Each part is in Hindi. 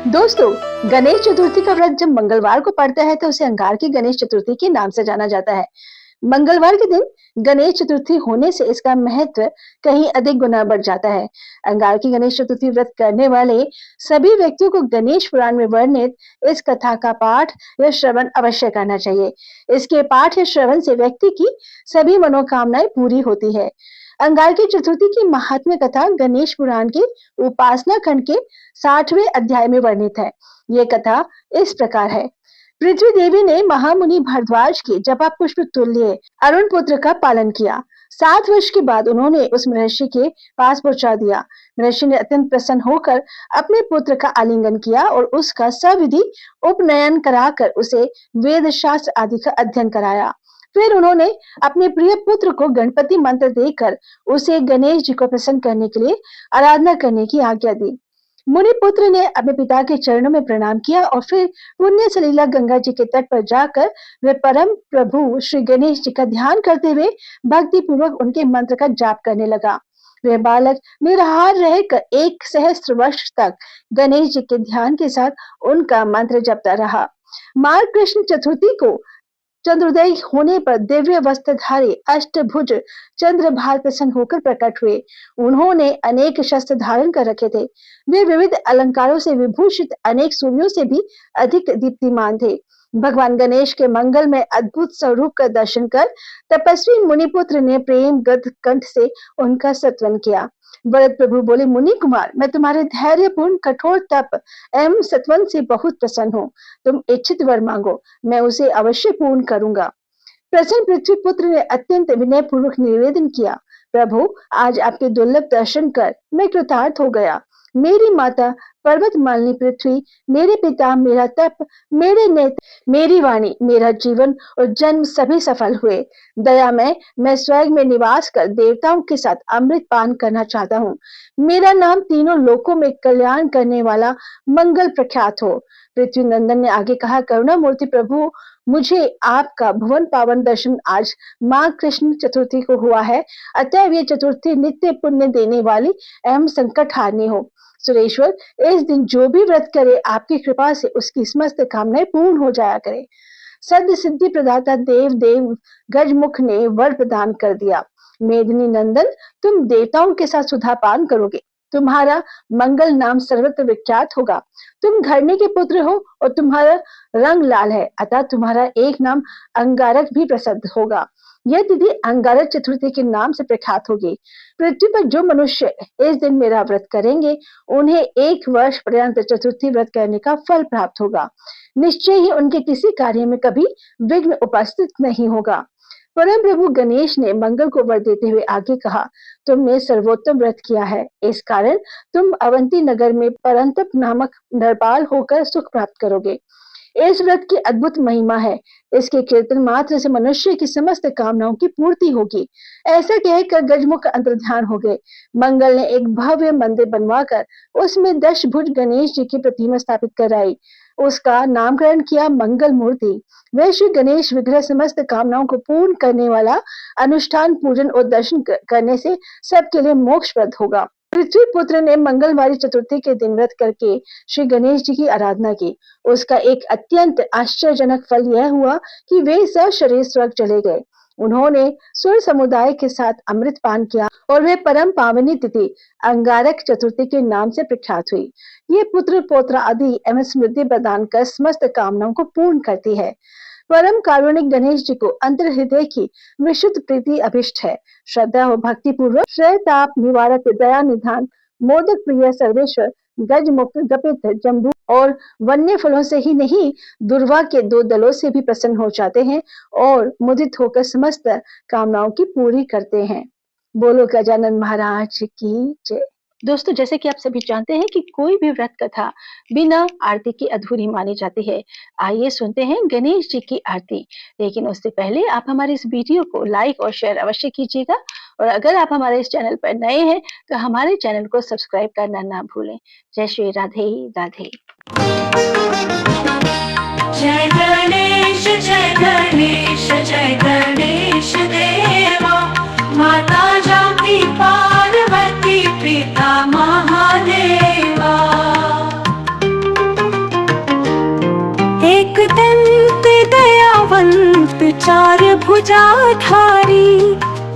दोस्तों, गणेश चतुर्थी का व्रत जब मंगलवार को पड़ता है तो उसे अंगारकी गणेश चतुर्थी के नाम से जाना जाता है। मंगलवार के दिन गणेश चतुर्थी होने से इसका महत्व कहीं अधिक गुना बढ़ जाता है। अंगारकी गणेश चतुर्थी व्रत करने वाले सभी व्यक्तियों को गणेश पुराण में वर्णित इस कथा का पाठ या श्रवण अवश्य करना चाहिए। इसके पाठ या श्रवण से व्यक्ति की सभी मनोकामनाएं पूरी होती है। अंगारकी चतुर्थी की महात्म्य कथा गणेश पुराण के उपासना खंड के 60वें अध्याय में वर्णित है। ये कथा इस प्रकार है। पृथ्वी देवी ने महामुनि भारद्वाज के जपा पुष्प तुल्य अरुण पुत्र का पालन किया। 7 वर्ष के बाद उन्होंने उस महर्षि के पास पहुंचा दिया। महर्षि ने अत्यंत प्रसन्न होकर अपने पुत्र का आलिंगन किया और उसका सविधि उपनयन कराकर उसे वेद शास्त्र आदि का अध्ययन कराया। फिर उन्होंने अपने प्रिय पुत्र को गणपति मंत्र देकर उसे गणेश जी को प्रसन्न करने के लिए आराधना करने की आज्ञा दी। मुनि पुत्र ने अपने पिता के चरणों में प्रणाम किया और फिर पुण्य सलीला गंगा जी के तट पर जाकर वे परम प्रभु श्री गणेश जी का ध्यान करते हुए भक्ति पूर्वक उनके मंत्र का जाप करने लगा। वह बालक निराहार रहकर 1 सहस्त्र वर्ष तक गणेश जी के ध्यान के साथ उनका मंत्र जपता रहा। मार्ग कृष्ण चतुर्थी को चंद्रोदय होने पर दिव्य वस्त्रधारी अष्टभुज चंद्रभाल प्रसन्न होकर प्रकट हुए। उन्होंने अनेक शस्त्र धारण कर रखे थे। वे विविध अलंकारों से विभूषित अनेक सूर्यों से भी अधिक दीप्तिमान थे। भगवान गणेश के मंगल में अद्भुत स्वरूप का दर्शन कर तपस्वी मुनिपुत्र ने प्रेम गद कंठ से उनका स्तवन किया। वरद प्रभु बोले, मुनि कुमार, मैं तुम्हारे धैर्यपूर्ण कठोर तप एवं सत्वन से बहुत प्रसन्न हूँ। तुम इच्छित वर मांगो, मैं उसे अवश्य पूर्ण करूंगा। प्रसन्न पृथ्वी पुत्र ने अत्यंत विनय पूर्वक निवेदन किया, प्रभु, आज आपके दुर्लभ दर्शन कर मैं कृतार्थ हो गया। मेरी माता पर्वत मालिनी पृथ्वी, मेरे पिता मेरा तप, मेरे नेत्र मेरी वाणी, मेरा जीवन और जन्म सभी सफल हुए। दया में मैं स्वर्ग में निवास कर देवताओं के साथ अमृत पान करना चाहता हूँ। मेरा नाम तीनों लोकों में कल्याण करने वाला मंगल प्रख्यात हो। पृथ्वी नंदन ने आगे कहा, करुणा मूर्ति प्रभु, मुझे आपका भुवन पावन दर्शन आज माँ कृष्ण चतुर्थी को हुआ है, अतः ये चतुर्थी नित्य पुण्य देने वाली एवं संकट हारनी हो। सुरेश्वर, इस दिन जो भी व्रत करे आपकी कृपा से उसकी समस्त कामनाएं पूर्ण हो जाया करे। सद्य सिद्धि प्रदाता देव देव गजमुख ने वर प्रदान कर दिया। मेदिनी नंदन, तुम देवताओं के साथ सुधा पान करोगे। तुम्हारा मंगल नाम सर्वत्र विख्यात होगा। तुम घरने के पुत्र हो और तुम्हारा रंग लाल है, अतः तुम्हारा एक नाम अंगारक भी प्रसिद्ध होगा। यह तिथि अंगारक चतुर्थी के नाम से प्रख्यात होगी। पृथ्वी पर जो मनुष्य इस दिन मेरा व्रत करेंगे, उन्हें 1 वर्ष पर्यंत चतुर्थी व्रत करने का फल प्राप्त होगा। निश्चय ही उनके किसी कार्य में कभी विघ्न उपस्थित नहीं होगा। परम प्रभु गणेश ने मंगल को वर देते हुए आगे कहा, तुमने सर्वोत्तम व्रत किया है, इस कारण तुम अवंती नगर में परंतप नामक नरपाल होकर सुख प्राप्त करोगे। इस व्रत की अद्भुत महिमा है। इसके कीर्तन मात्र से मनुष्य की समस्त कामनाओं की पूर्ति होगी। ऐसा कहकर गजमुख अंतर्ध्यान हो गए। मंगल ने एक भव्य मंदिर बनवाकर उसमें दशभुज गणेश जी की प्रतिमा स्थापित कराई। उसका नामकरण किया मंगल मूर्ति। वह श्री गणेश विग्रह समस्त कामनाओं को पूर्ण करने वाला अनुष्ठान पूजन और दर्शन करने से सबके लिए मोक्षप्रद होगा। पृथ्वी पुत्र ने मंगलवारी चतुर्थी के दिन व्रत करके श्री गणेश जी की आराधना की। उसका एक अत्यंत आश्चर्यजनक फल यह हुआ कि वे सशरीर स्वर्ग चले गए। उन्होंने सूर्य समुदाय के साथ अमृत पान किया और वे परम पावनी तिथि अंगारक चतुर्थी के नाम से प्रख्यात हुई। ये पुत्र पौत्र आदि एवं समृद्धि प्रदान कर समस्त कामनाओं को पूर्ण करती है। परम कारुणिक गणेश जी को अंतर हृदय की विशुद्ध प्रीति अभिष्ट है। श्रद्धा और भक्ति पूर्वक श्रय ताप निवारक दया निधान मोदक प्रिय सर्वेश्वर गजमुख गपित जम्बू और वन्य फलों से ही नहीं, दुर्वा के 2 दलों से भी प्रसन्न हो जाते हैं और मुदित होकर समस्त कामनाओं की पूरी करते हैं। बोलो गजानन महाराज की जय। दोस्तों, जैसे कि आप सभी जानते हैं कि कोई भी व्रत कथा बिना आरती की अधूरी मानी जाती है। आइए सुनते हैं गणेश जी की आरती। लेकिन उससे पहले आप हमारे इस वीडियो को लाइक और शेयर अवश्य कीजिएगा और अगर आप हमारे इस चैनल पर नए हैं तो हमारे चैनल को सब्सक्राइब करना ना भूलें। जय श्री राधे राधे। जय गणेश जय गणेश जय गणेश देवा, माता जानकी पार्वती पिता महादेवा। एक दंत दयावंत चार भुजाधारी,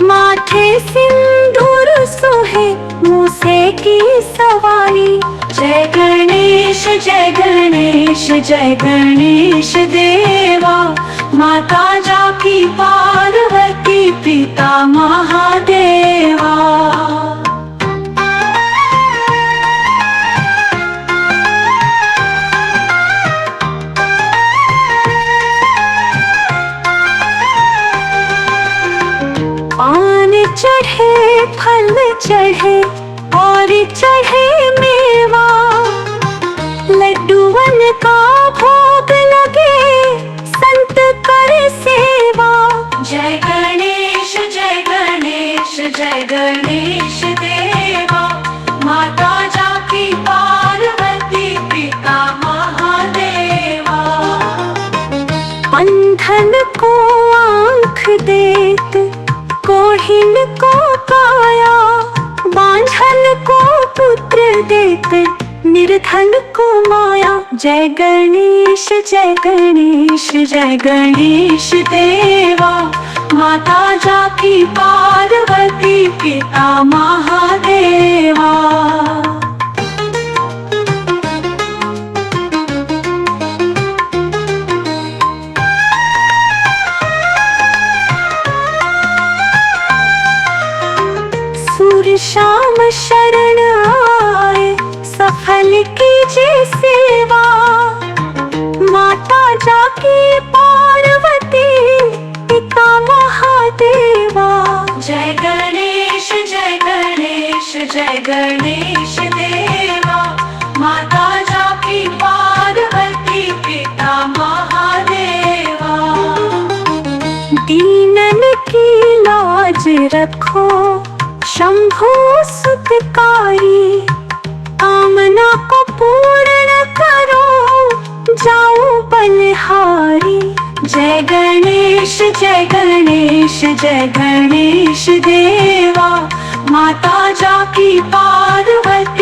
माथे सिंदूर सोहे मूसे की सवारी। जय गणेश जय गणेश जय गणेश देवा, माता जाकी पार्वती पिता महादेवा। पान चढ़े फल चढ़े और चढ़े मेवा, लड्डूवन का भोग लगे संत कर सेवा। जय गणेश जय गणेश जय गणेश देवा, माता जाकी पार्वती पिता महादेवा। अंधन को आँख देत, कोढ़िन को काया, बांझल को पुत्र देत, निर्धन को माया। जय गणेश जय गणेश जय गणेश देवा, माता जाकी पार्वती पिता महादेवा। सूर्य शाम शरण आए, सफल कीजिए सेवा, माता जाकी पार्वती पिता महादेवा। जय गणेश जय गणेश जय गणेश देवा, माता जाकी पार्वती पिता महादेवा। दीनन की लाज रखो शंभु सुखकारी, कामना को पूर्ण करो जाओ बलिहारी। जय गणेश जय गणेश जय गणेश देवा, माता जाकी पार्वती